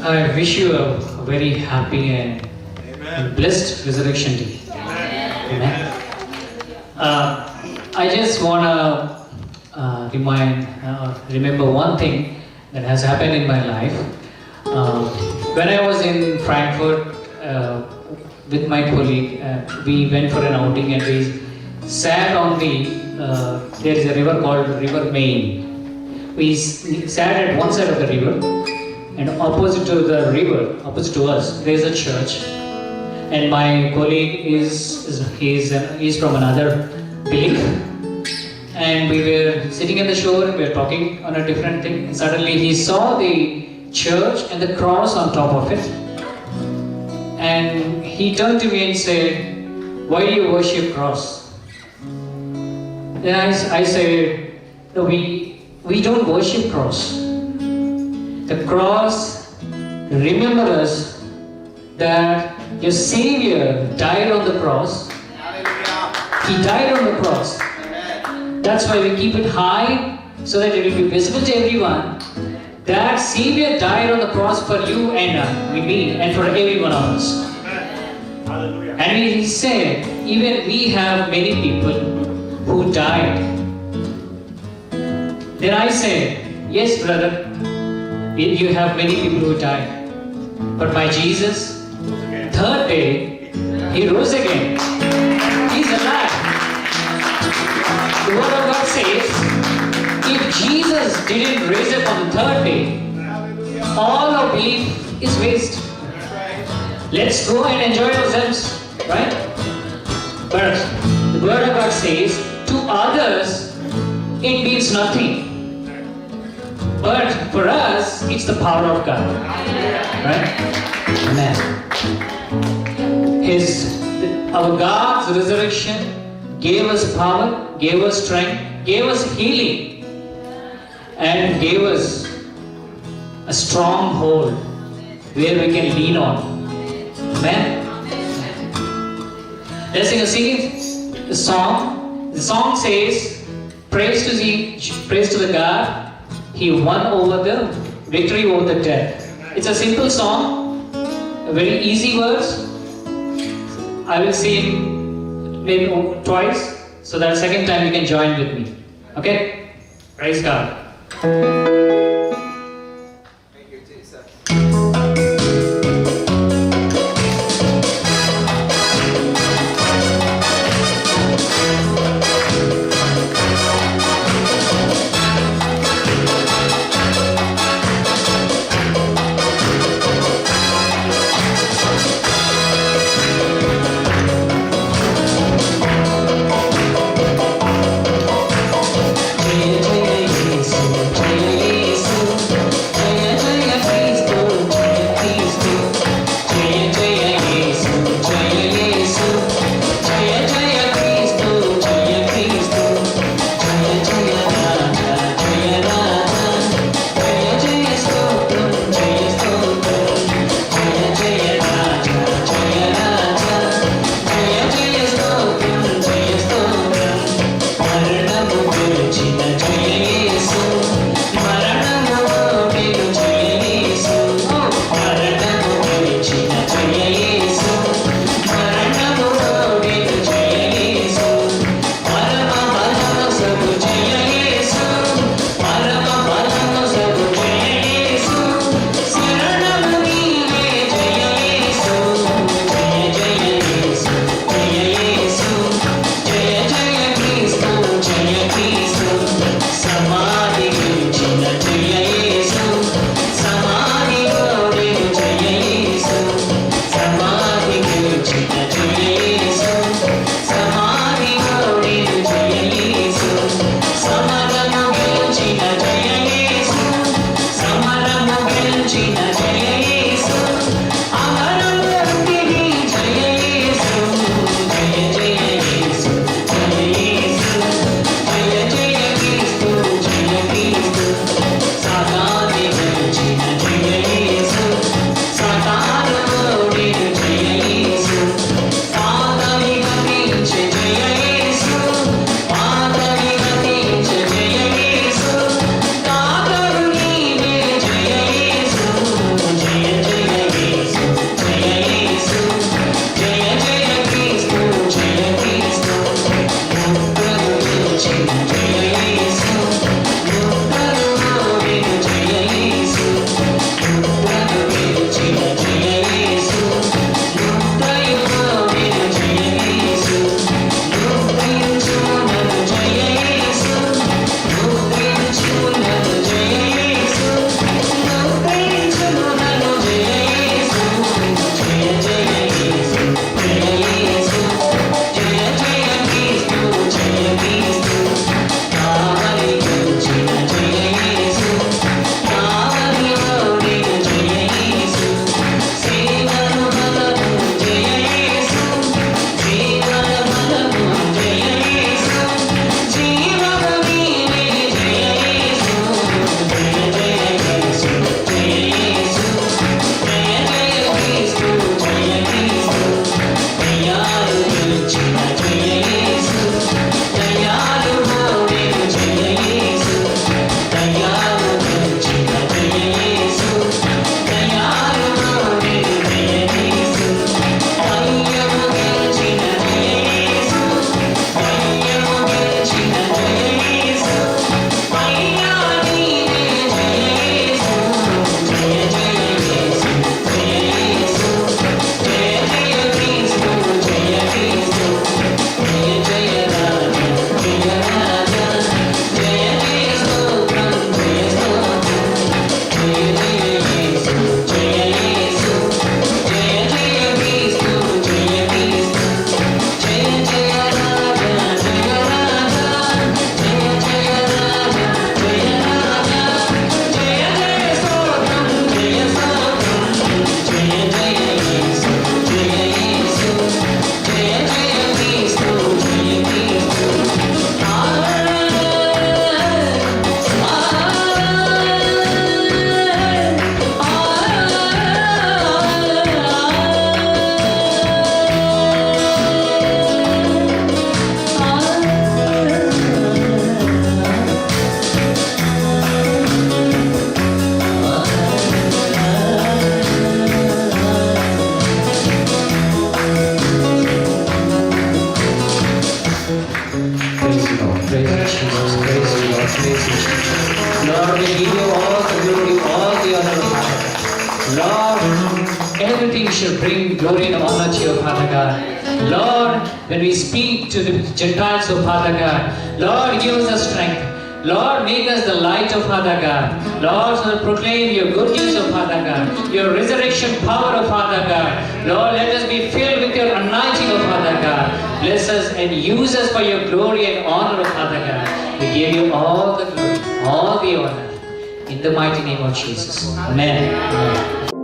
I wish you a very happy and blessed Resurrection Day. Amen. I just want to remember one thing that has happened in my life. When I was in Frankfurt with my colleague, we went for an outing and we sat on there is a river called River Main. We sat at one side of the river, and opposite to the river, opposite to us, there is a church. And my colleague he's from another belief. And we were sitting at the shore and we were talking on a different thing. And suddenly he saw the church and the cross on top of it. And he turned to me and said, "Why do you worship cross?" Then I said, "No, we don't worship cross. The cross remembers us that your Savior died on the cross. He died on the cross. That's why we keep it high, so that it will be visible to everyone. That Savior died on the cross for you and me, and for every one of us." And he said, even we have many people who died. Then I said, "Yes, brother, you have many people who died. But my Jesus, third day, he rose again. He's alive." The word of God says, if Jesus didn't raise up on the third day, all our belief is waste. Let's go and enjoy ourselves, right? But the word of God says, to others, it means nothing. But for us, it's the power of God. Right? Amen. Our God's resurrection gave us power, gave us strength, gave us healing, and gave us a stronghold where we can lean on. Amen. Let's sing a song. The song says, praise to the God. He won over the victory over the death. It's a simple song, a very easy verse. I will sing maybe twice, so that second time you can join with me. Okay? Praise God. Thank you, Jesus. Jai Jai Yesu, Jai Praise you, Lord. Praise you, Jesus. Lord, we give you all the glory, all the honor, Father God. Lord, everything should bring glory and honor to your Father God. Lord, when we speak to the Gentiles, oh Father God, Lord, give us the strength. Lord, make us the light of Father God. Lord, so proclaim your good news of Father God, your resurrection power of Father God. Lord, let us be filled with your anointing of Father God. Bless us and use us for your glory and honor of Father God. We give you all the glory, all the honor. In the mighty name of Jesus. Amen. Amen.